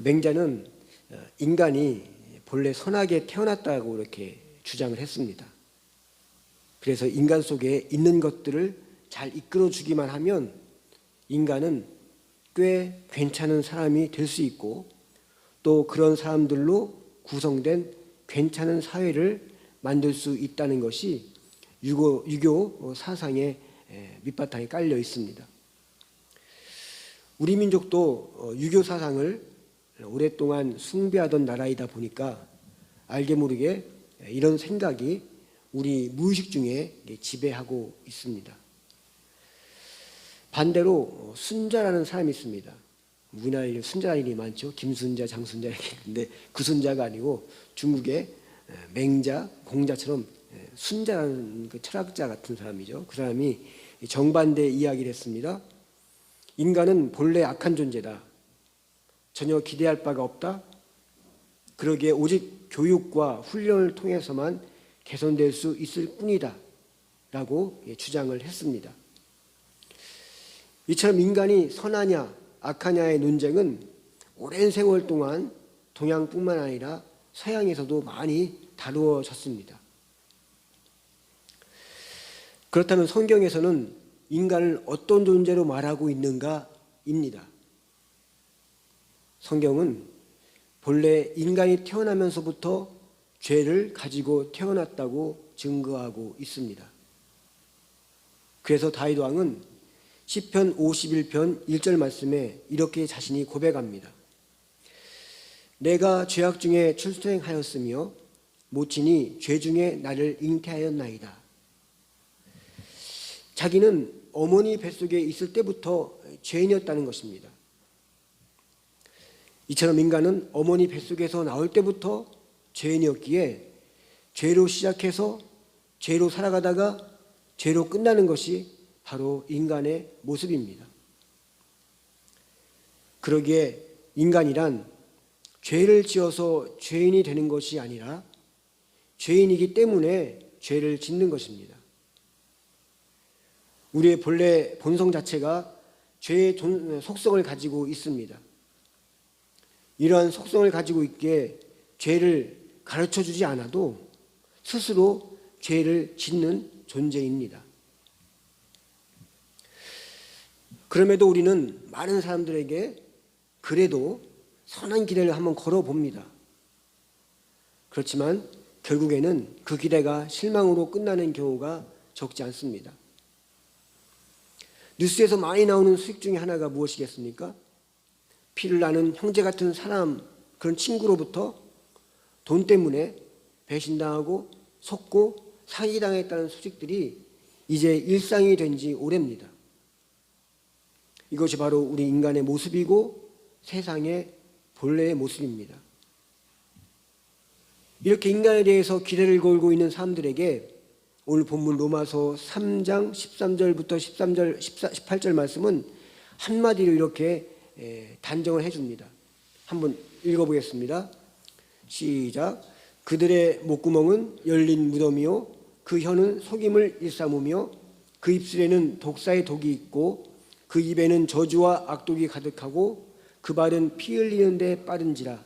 맹자는 인간이 본래 선하게 태어났다고 이렇게 주장을 했습니다. 그래서 인간 속에 있는 것들을 잘 이끌어주기만 하면 인간은 꽤 괜찮은 사람이 될 수 있고, 또 그런 사람들로 구성된 괜찮은 사회를 만들 수 있다는 것이 유교 사상의 밑바탕에 깔려 있습니다. 우리 민족도 유교 사상을 오랫동안 숭배하던 나라이다 보니까 알게 모르게 이런 생각이 우리 무의식 중에 지배하고 있습니다. 반대로 순자라는 사람이 있습니다. 우리나라에 순자인이 많죠. 김순자, 장순자 이렇게 있는데 그 순자가 아니고 중국의 맹자, 공자처럼 순자라는 그 철학자 같은 사람이죠. 그 사람이 정반대 이야기를 했습니다. 인간은 본래 악한 존재다. 전혀 기대할 바가 없다. 그러기에 오직 교육과 훈련을 통해서만 개선될 수 있을 뿐이다 라고 주장을 했습니다. 이처럼 인간이 선하냐 악하냐의 논쟁은 오랜 세월 동안 동양뿐만 아니라 서양에서도 많이 다루어졌습니다. 그렇다면 성경에서는 인간을 어떤 존재로 말하고 있는가입니다. 성경은 본래 인간이 태어나면서부터 죄를 가지고 태어났다고 증거하고 있습니다. 그래서 다윗 왕은 시편 51편 1절 말씀에 이렇게 자신이 고백합니다. 내가 죄악 중에 출생하였으며 모친이 죄 중에 나를 잉태하였나이다. 자기는 어머니 뱃속에 있을 때부터 죄인이었다는 것입니다. 이처럼 인간은 어머니 뱃속에서 나올 때부터 죄인이었기에 죄로 시작해서 죄로 살아가다가 죄로 끝나는 것이 바로 인간의 모습입니다. 그러기에 인간이란 죄를 지어서 죄인이 되는 것이 아니라 죄인이기 때문에 죄를 짓는 것입니다. 우리의 본래 본성 자체가 죄의 속성을 가지고 있습니다. 이러한 속성을 가지고 있기에 죄를 가르쳐주지 않아도 스스로 죄를 짓는 존재입니다. 그럼에도 우리는 많은 사람들에게 그래도 선한 기대를 한번 걸어봅니다. 그렇지만 결국에는 그 기대가 실망으로 끝나는 경우가 적지 않습니다. 뉴스에서 많이 나오는 수익 중에 하나가 무엇이겠습니까? 피를 나는 형제 같은 사람, 그런 친구로부터 돈 때문에 배신당하고 속고 사기당했다는 소식들이 이제 일상이 된 지 오래입니다. 이것이 바로 우리 인간의 모습이고 세상의 본래의 모습입니다. 이렇게 인간에 대해서 기대를 걸고 있는 사람들에게 오늘 본문 로마서 3장 13절부터 18절 말씀은 한마디로 이렇게 단정을 해줍니다. 한번 읽어보겠습니다. 시작. 그들의 목구멍은 열린 무덤이요 그 혀는 속임을 일삼으며 그 입술에는 독사의 독이 있고 그 입에는 저주와 악독이 가득하고 그 발은 피 흘리는 데 빠른지라.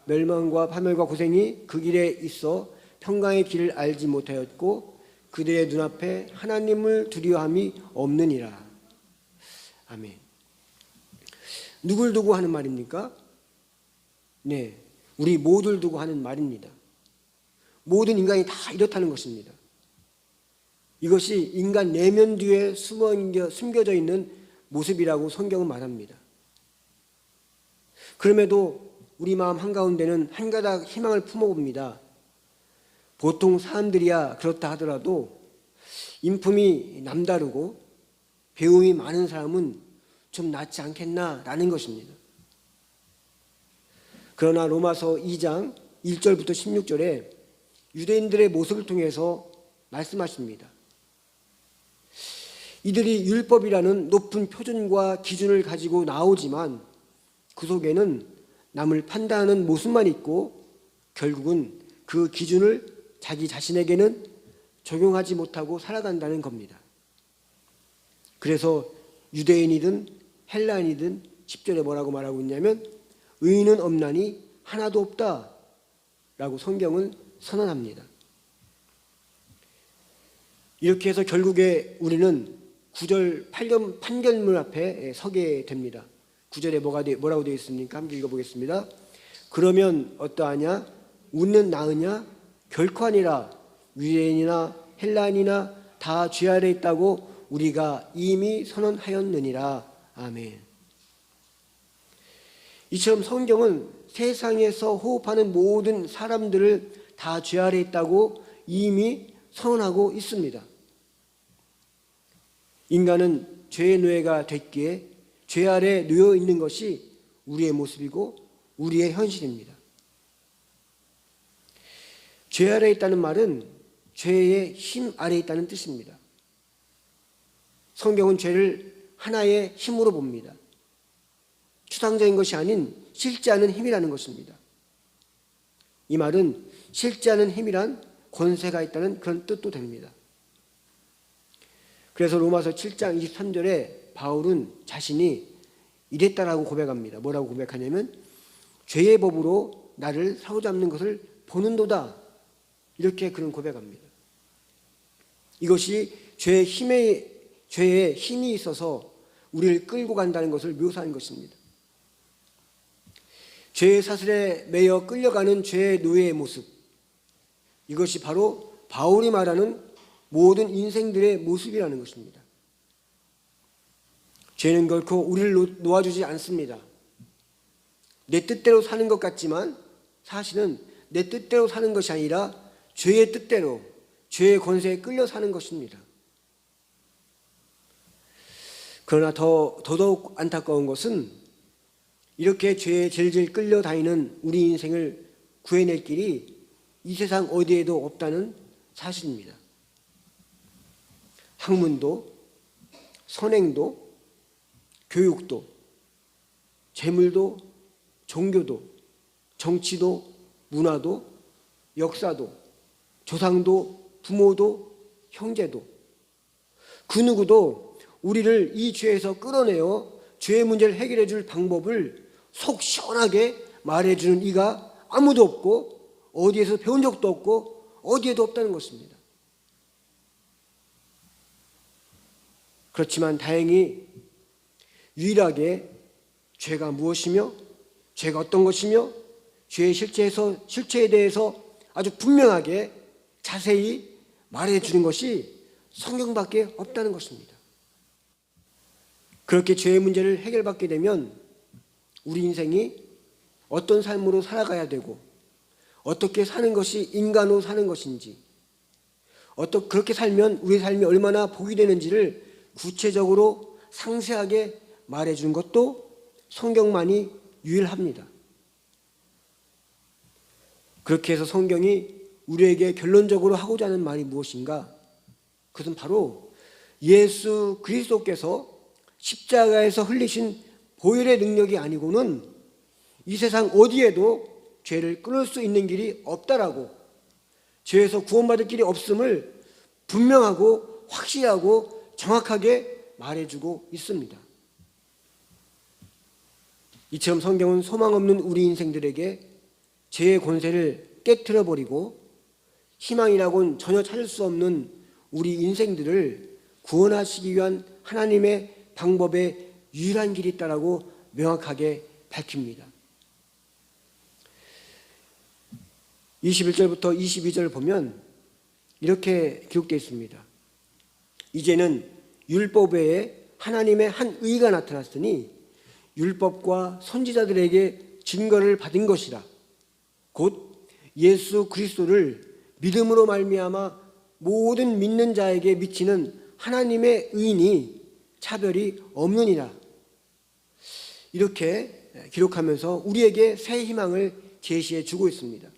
멸망과 파멸과 고생이 그 길에 있어 평강의 길을 알지 못하였고 그들의 눈앞에 하나님을 두려워함이 없느니라. 아멘. 누굴 두고 하는 말입니까? 네, 우리 모두를 두고 하는 말입니다. 모든 인간이 다 이렇다는 것입니다. 이것이 인간 내면 뒤에 숨겨져 있는 모습이라고 성경은 말합니다. 그럼에도 우리 마음 한가운데는 한 가닥 희망을 품어봅니다. 보통 사람들이야 그렇다 하더라도 인품이 남다르고 배움이 많은 사람은 좀 낫지 않겠나라는 것입니다. 그러나 로마서 2장 1절부터 16절에 유대인들의 모습을 통해서 말씀하십니다. 이들이 율법이라는 높은 표준과 기준을 가지고 나오지만 그 속에는 남을 판단하는 모습만 있고 결국은 그 기준을 자기 자신에게는 적용하지 못하고 살아간다는 겁니다. 그래서 유대인이든 헬라인이든 10절에 뭐라고 말하고 있냐면 의인은 없나니 하나도 없다 라고 성경은 선언합니다. 이렇게 해서 결국에 우리는 9절 판결문 앞에 서게 됩니다. 9절에 뭐라고 되어 있습니까? 함께 읽어보겠습니다. 그러면 어떠하냐? 웃는 나으냐? 결코 아니라. 유대인이나 헬라인이나 다 죄 아래 있다고 우리가 이미 선언하였느니라. 아멘. 이처럼 성경은 세상에서 호흡하는 모든 사람들을 다 죄 아래 있다고 이미 선언하고 있습니다. 인간은 죄의 노예가 됐기에 죄 아래 놓여 있는 것이 우리의 모습이고 우리의 현실입니다. 죄 아래 있다는 말은 죄의 힘 아래 있다는 뜻입니다. 성경은 죄를 하나의 힘으로 봅니다. 추상적인 것이 아닌 실제 않은 힘이라는 것입니다. 이 말은 실제 않은 힘이란 권세가 있다는 그런 뜻도 됩니다. 그래서 로마서 7장 23절에 바울은 자신이 이랬다라고 고백합니다. 뭐라고 고백하냐면 죄의 법으로 나를 사로잡는 것을 보는도다. 이렇게 그는 고백합니다. 이것이 죄의 힘이 있어서 우리를 끌고 간다는 것을 묘사한 것입니다. 죄의 사슬에 매여 끌려가는 죄의 노예의 모습, 이것이 바로 바울이 말하는 모든 인생들의 모습이라는 것입니다. 죄는 결코 우리를 놓아주지 않습니다. 내 뜻대로 사는 것 같지만 사실은 내 뜻대로 사는 것이 아니라 죄의 뜻대로, 죄의 권세에 끌려 사는 것입니다. 그러나 더더욱 안타까운 것은 이렇게 죄에 질질 끌려다니는 우리 인생을 구해낼 길이 이 세상 어디에도 없다는 사실입니다. 학문도, 선행도, 교육도, 재물도, 종교도, 정치도, 문화도, 역사도, 조상도, 부모도, 형제도, 그 누구도 우리를 이 죄에서 끌어내어 죄의 문제를 해결해 줄 방법을 속 시원하게 말해주는 이가 아무도 없고 어디에서 배운 적도 없고 어디에도 없다는 것입니다. 그렇지만 다행히 유일하게 죄가 무엇이며 죄가 어떤 것이며 죄의 실체에 대해서 아주 분명하게 자세히 말해주는 것이 성경밖에 없다는 것입니다. 그렇게 죄의 문제를 해결받게 되면 우리 인생이 어떤 삶으로 살아가야 되고 어떻게 사는 것이 인간으로 사는 것인지, 그렇게 살면 우리 삶이 얼마나 복이 되는지를 구체적으로 상세하게 말해주는 것도 성경만이 유일합니다. 그렇게 해서 성경이 우리에게 결론적으로 하고자 하는 말이 무엇인가? 그것은 바로 예수 그리스도께서 십자가에서 흘리신 보혈의 능력이 아니고는 이 세상 어디에도 죄를 끊을 수 있는 길이 없다라고, 죄에서 구원받을 길이 없음을 분명하고 확실하고 정확하게 말해주고 있습니다. 이처럼 성경은 소망 없는 우리 인생들에게 죄의 권세를 깨트려버리고 희망이라고는 전혀 찾을 수 없는 우리 인생들을 구원하시기 위한 하나님의 방법의 유일한 길이 있다라고 명확하게 밝힙니다. 21절부터 22절을 보면 이렇게 기록되어 있습니다. 이제는 율법 외에 하나님의 한 의가 나타났으니 율법과 선지자들에게 증거를 받은 것이라. 곧 예수 그리스도를 믿음으로 말미암아 모든 믿는 자에게 미치는 하나님의 의인이 차별이 없느니라. 이렇게 기록하면서 우리에게 새 희망을 제시해 주고 있습니다.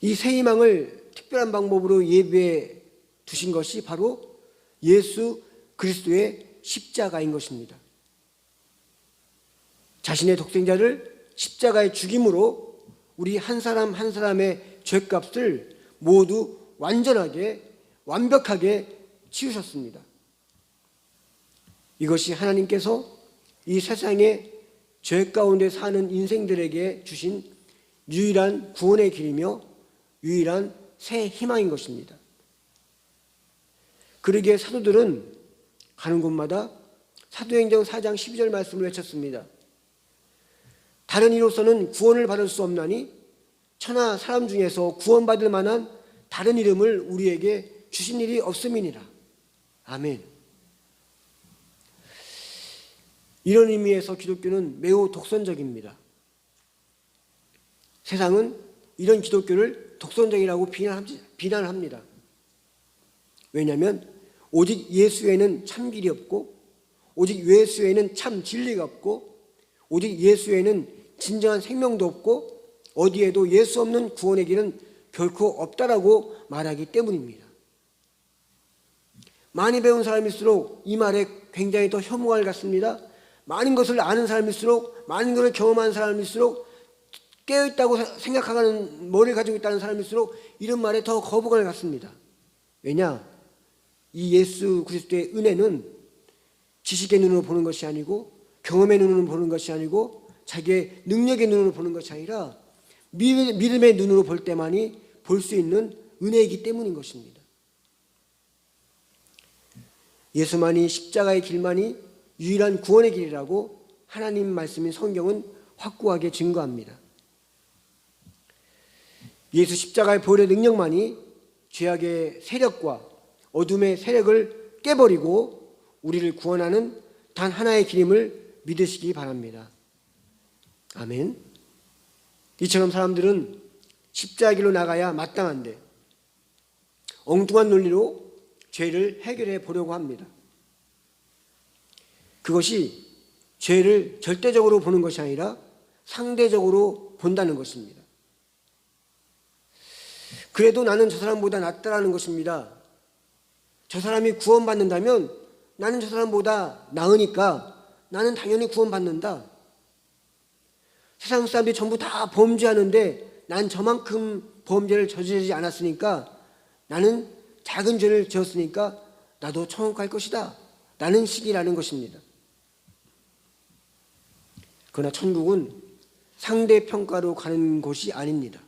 이 새 희망을 특별한 방법으로 예비해 두신 것이 바로 예수 그리스도의 십자가인 것입니다. 자신의 독생자를 십자가에 죽임으로 우리 한 사람 한 사람의 죄값을 모두 완벽하게 치우셨습니다. 이것이 하나님께서 이 세상에 죄 가운데 사는 인생들에게 주신 유일한 구원의 길이며 유일한 새 희망인 것입니다. 그러기에 사도들은 가는 곳마다 사도행전 4장 12절 말씀을 외쳤습니다. 다른 이로서는 구원을 받을 수 없나니 천하 사람 중에서 구원받을 만한 다른 이름을 우리에게 주신 일이 없음이니라. 아멘. 이런 의미에서 기독교는 매우 독선적입니다. 세상은 이런 기독교를 독선적이라고 비난합니다. 왜냐하면 오직 예수에는 참 길이 없고 오직 예수에는 참 진리가 없고 오직 예수에는 진정한 생명도 없고 어디에도 예수 없는 구원의 길은 결코 없다라고 말하기 때문입니다. 많이 배운 사람일수록 이 말에 굉장히 더 혐오감을 갖습니다. 많은 것을 아는 사람일수록 많은 것을 경험한 사람일수록 깨어있다고 생각하는 머리를 가지고 있다는 사람일수록 이런 말에 더 거부감을 갖습니다. 왜냐? 이 예수 그리스도의 은혜는 지식의 눈으로 보는 것이 아니고 경험의 눈으로 보는 것이 아니고 자기의 능력의 눈으로 보는 것이 아니라 믿음의 눈으로 볼 때만이 볼 수 있는 은혜이기 때문인 것입니다. 예수만이 십자가의 길만이 유일한 구원의 길이라고 하나님 말씀인 성경은 확고하게 증거합니다. 예수 십자가의 보혈의 능력만이 죄악의 세력과 어둠의 세력을 깨버리고 우리를 구원하는 단 하나의 길임을 믿으시기 바랍니다. 아멘. 이처럼 사람들은 십자가 길로 나가야 마땅한데 엉뚱한 논리로 죄를 해결해 보려고 합니다. 그것이 죄를 절대적으로 보는 것이 아니라 상대적으로 본다는 것입니다. 그래도 나는 저 사람보다 낫다라는 것입니다. 저 사람이 구원받는다면 나는 저 사람보다 나으니까 나는 당연히 구원받는다. 세상 사람들이 전부 다 범죄하는데 난 저만큼 범죄를 저지르지 않았으니까 나는 작은 죄를 지었으니까 나도 천국 갈 것이다 라는 식이라는 것입니다. 그러나 천국은 상대평가로 가는 곳이 아닙니다.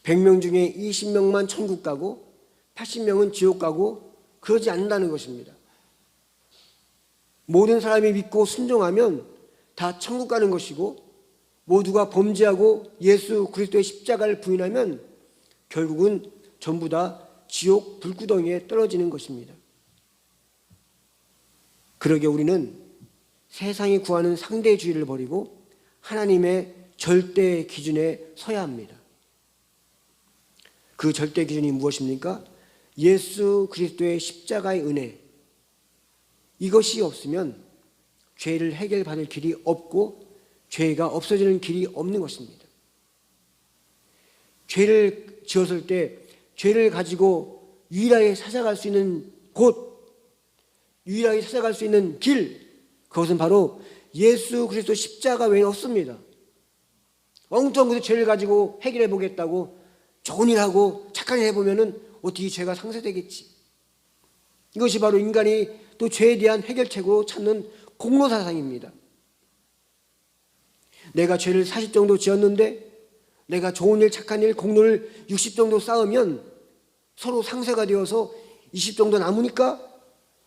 100명 중에 20명만 천국 가고 80명은 지옥 가고 그러지 않는다는 것입니다. 모든 사람이 믿고 순종하면 다 천국 가는 것이고 모두가 범죄하고 예수 그리스도의 십자가를 부인하면 결국은 전부 다 지옥 불구덩이에 떨어지는 것입니다. 그러게 우리는 세상이 구하는 상대주의를 버리고 하나님의 절대 기준에 서야 합니다. 그 절대 기준이 무엇입니까? 예수 그리스도의 십자가의 은혜. 이것이 없으면 죄를 해결받을 길이 없고 죄가 없어지는 길이 없는 것입니다. 죄를 지었을 때 죄를 가지고 유일하게 찾아갈 수 있는 곳, 유일하게 찾아갈 수 있는 길, 그것은 바로 예수 그리스도 십자가 외에는 없습니다. 엉뚱한 곳에 죄를 가지고 해결해 보겠다고 좋은 일하고 착한 일 해보면은 어떻게 죄가 상쇄되겠지. 이것이 바로 인간이 또 죄에 대한 해결책으로 찾는 공로사상입니다. 내가 죄를 40 정도 지었는데 내가 좋은 일, 착한 일, 공로를 60 정도 쌓으면 서로 상쇄가 되어서 20 정도 남으니까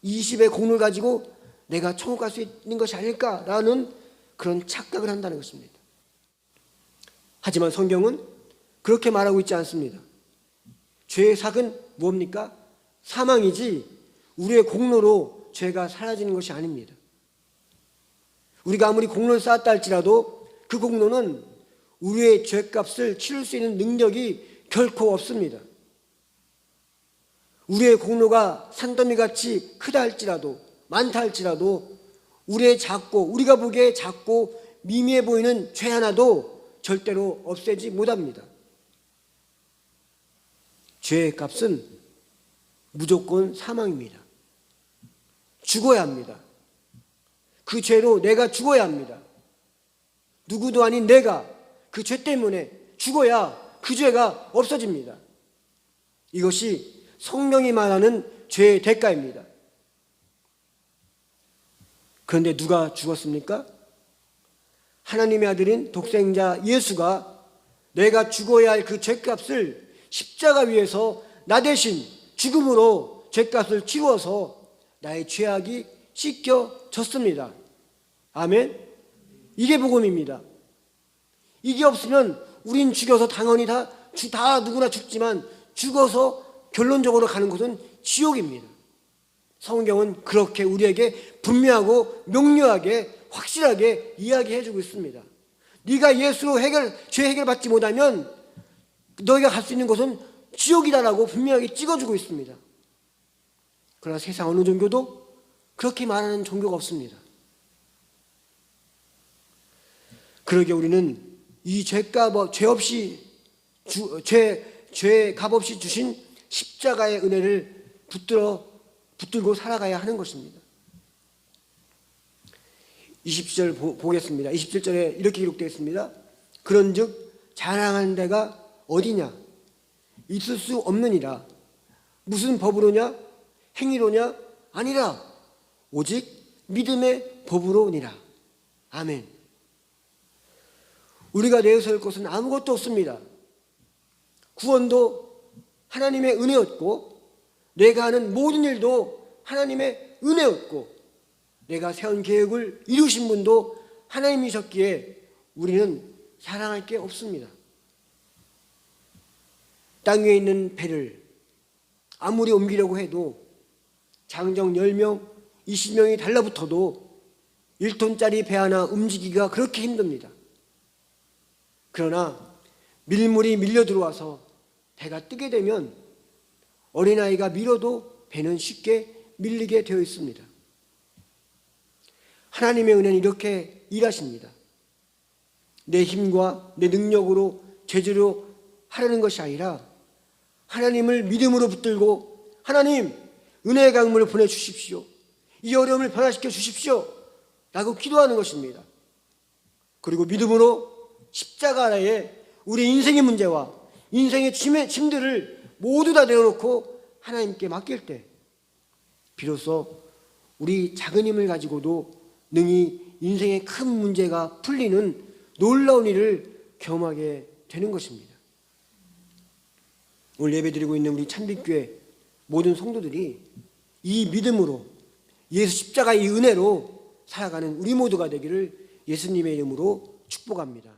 20의 공로를 가지고 내가 천국 갈 수 있는 것이 아닐까라는 그런 착각을 한다는 것입니다. 하지만 성경은 그렇게 말하고 있지 않습니다. 죄의 삭은 무엇입니까? 사망이지 우리의 공로로 죄가 사라지는 것이 아닙니다. 우리가 아무리 공로를 쌓았다 할지라도 그 공로는 우리의 죄값을 치를 수 있는 능력이 결코 없습니다. 우리의 공로가 산더미같이 크다 할지라도 많다 할지라도 우리가 보기에 작고 미미해 보이는 죄 하나도 절대로 없애지 못합니다. 죄의 값은 무조건 사망입니다. 죽어야 합니다. 그 죄로 내가 죽어야 합니다. 누구도 아닌 내가 그 죄 때문에 죽어야 그 죄가 없어집니다. 이것이 성경이 말하는 죄의 대가입니다. 그런데 누가 죽었습니까? 하나님의 아들인 독생자 예수가 내가 죽어야 할 그 죄값을 십자가 위에서 나 대신 죽음으로 죄값을 치루어서 나의 죄악이 씻겨졌습니다. 아멘. 이게 복음입니다. 이게 없으면 우린 죽여서 당연히 다 누구나 죽지만 죽어서 결론적으로 가는 곳은 지옥입니다. 성경은 그렇게 우리에게 분명하고 명료하게 확실하게 이야기해주고 있습니다. 네가 예수로 죄 해결받지 못하면 너희가 갈 수 있는 곳은 지옥이다라고 분명하게 찍어주고 있습니다. 그러나 세상 어느 종교도 그렇게 말하는 종교가 없습니다. 그러게 우리는 이 죄값 없이 주신 십자가의 은혜를 붙들고 살아가야 하는 것입니다. 20절 보겠습니다. 27절에 이렇게 기록되어 있습니다. 그런즉 자랑하는 데가 어디냐? 있을 수 없느니라. 무슨 법으로냐? 행위로냐? 아니라 오직 믿음의 법으로니라. 아멘. 우리가 내세울 것은 아무것도 없습니다. 구원도 하나님의 은혜였고, 내가 하는 모든 일도 하나님의 은혜였고, 내가 세운 계획을 이루신 분도 하나님이셨기에 우리는 자랑할 게 없습니다. 땅 위에 있는 배를 아무리 옮기려고 해도 장정 10명, 20명이 달라붙어도 1톤짜리 배 하나 움직이기가 그렇게 힘듭니다. 그러나 밀물이 밀려 들어와서 배가 뜨게 되면 어린아이가 밀어도 배는 쉽게 밀리게 되어 있습니다. 하나님의 은혜는 이렇게 일하십니다. 내 힘과 내 능력으로 제대로 하려는 것이 아니라 하나님을 믿음으로 붙들고 하나님 은혜의 강물을 보내주십시오. 이 어려움을 변화시켜 주십시오 라고 기도하는 것입니다. 그리고 믿음으로 십자가 아래에 우리 인생의 문제와 인생의 짐들을 모두 다 내어놓고 하나님께 맡길 때 비로소 우리 작은 힘을 가지고도 능히 인생의 큰 문제가 풀리는 놀라운 일을 경험하게 되는 것입니다. 오늘 예배드리고 있는 우리 찬빛교회 모든 성도들이 이 믿음으로 예수 십자가의 이 은혜로 살아가는 우리 모두가 되기를 예수님의 이름으로 축복합니다.